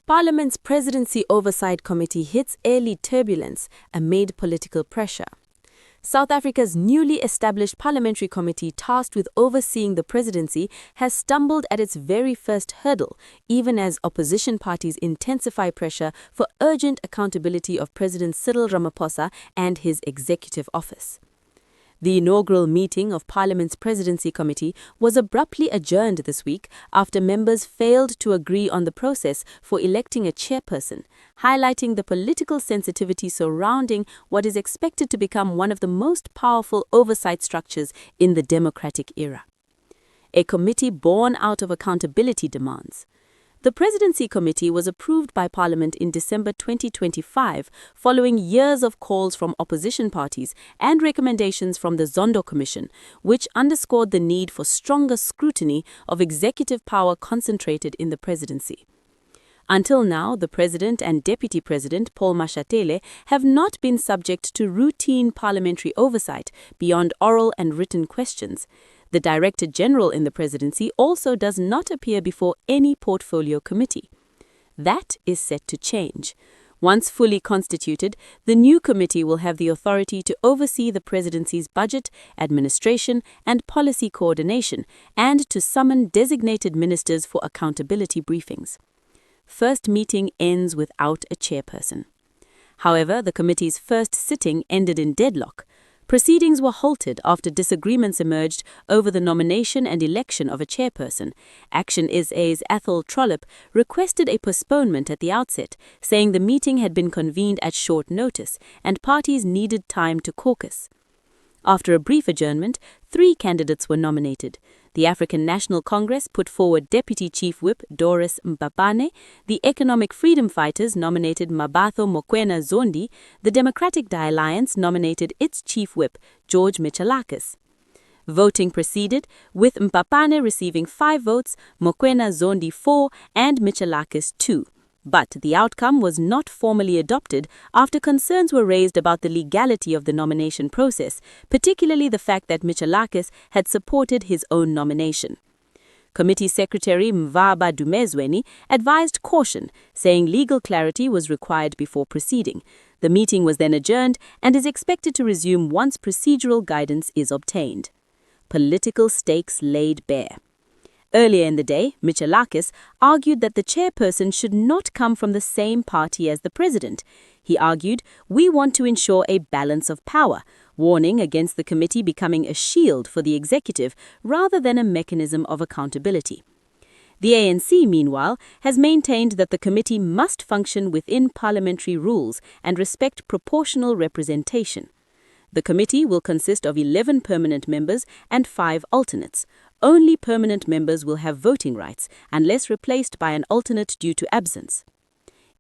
Parliament's Presidency Oversight Committee hits early turbulence amid political pressure. South Africa's newly established parliamentary committee tasked with overseeing the presidency has stumbled at its very first hurdle, even as opposition parties intensify pressure for urgent accountability of President Cyril Ramaphosa and his executive office. The inaugural meeting of Parliament's Presidency Committee was abruptly adjourned this week after members failed to agree on the process for electing a chairperson, highlighting the political sensitivity surrounding what is expected to become one of the most powerful oversight structures in the democratic era. A committee born out of accountability demands. The Presidency Committee was approved by Parliament in December 2025 following years of calls from opposition parties and recommendations from the Zondo Commission, which underscored the need for stronger scrutiny of executive power concentrated in the presidency. Until now, the President and Deputy President, Paul Mashatile, have not been subject to routine parliamentary oversight beyond oral and written questions. The Director General in the Presidency also does not appear before any portfolio committee. That is set to change. Once fully constituted, the new committee will have the authority to oversee the Presidency's budget, administration, and policy coordination, and to summon designated ministers for accountability briefings. First meeting ends without a chairperson. However, the committee's first sitting ended in deadlock. Proceedings were halted after disagreements emerged over the nomination and election of a chairperson. Action SA's Athol Trollip requested a postponement at the outset, saying the meeting had been convened at short notice and parties needed time to caucus. After a brief adjournment, 3 candidates were nominated. The African National Congress put forward Deputy Chief Whip Doris Mpapane, the Economic Freedom Fighters nominated Mabatho Mokoena Zondi, the Democratic Alliance nominated its Chief Whip George Michalakis. Voting proceeded, with Mpapane receiving 5 votes, Mokoena Zondi 4 and Michalakis 2. But the outcome was not formally adopted after concerns were raised about the legality of the nomination process, particularly the fact that Michalakis had supported his own nomination. Committee Secretary Mvaba Dumezweni advised caution, saying legal clarity was required before proceeding. The meeting was then adjourned and is expected to resume once procedural guidance is obtained. Political stakes laid bare. Earlier in the day, Michalakis argued that the chairperson should not come from the same party as the president. He argued, "We want to ensure a balance of power," warning against the committee becoming a shield for the executive rather than a mechanism of accountability. The ANC, meanwhile, has maintained that the committee must function within parliamentary rules and respect proportional representation. The committee will consist of 11 permanent members and 5 alternates. Only permanent members will have voting rights, unless replaced by an alternate due to absence.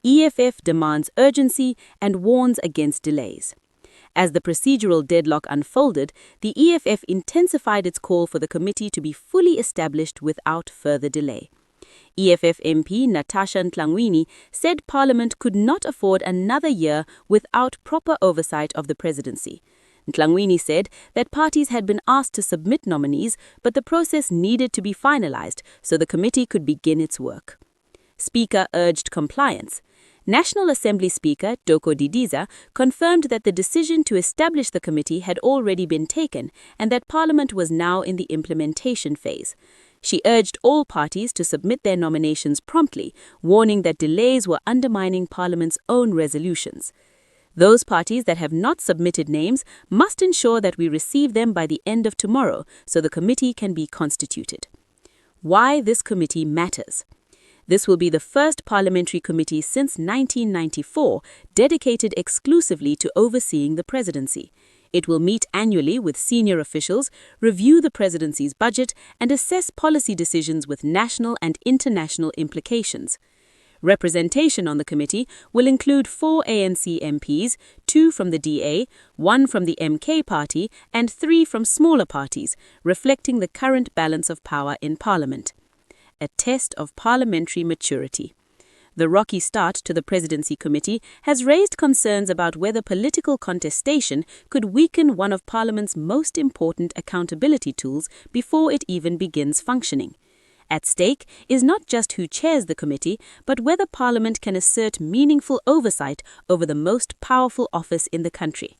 EFF demands urgency and warns against delays. As the procedural deadlock unfolded, the EFF intensified its call for the committee to be fully established without further delay. EFF MP Natasha Ntlangwini said Parliament could not afford another year without proper oversight of the presidency. Ntlangwini said that parties had been asked to submit nominees, but the process needed to be finalized so the committee could begin its work. Speaker urged compliance. National Assembly Speaker Doko Didiza confirmed that the decision to establish the committee had already been taken and that Parliament was now in the implementation phase. She urged all parties to submit their nominations promptly, warning that delays were undermining Parliament's own resolutions. Those parties that have not submitted names must ensure that we receive them by the end of tomorrow so the committee can be constituted. Why this committee matters. This will be the first parliamentary committee since 1994 dedicated exclusively to overseeing the presidency. It will meet annually with senior officials, review the presidency's budget, and assess policy decisions with national and international implications. Representation on the committee will include 4 ANC MPs, 2 from the DA, 1 from the MK party, and 3 from smaller parties, reflecting the current balance of power in Parliament. A test of parliamentary maturity. The rocky start to the Presidency Committee has raised concerns about whether political contestation could weaken one of Parliament's most important accountability tools before it even begins functioning. At stake is not just who chairs the committee, but whether Parliament can assert meaningful oversight over the most powerful office in the country.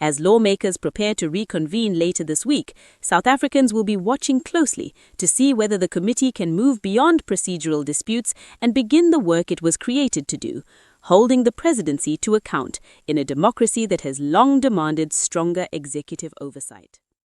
As lawmakers prepare to reconvene later this week, South Africans will be watching closely to see whether the committee can move beyond procedural disputes and begin the work it was created to do, holding the presidency to account in a democracy that has long demanded stronger executive oversight.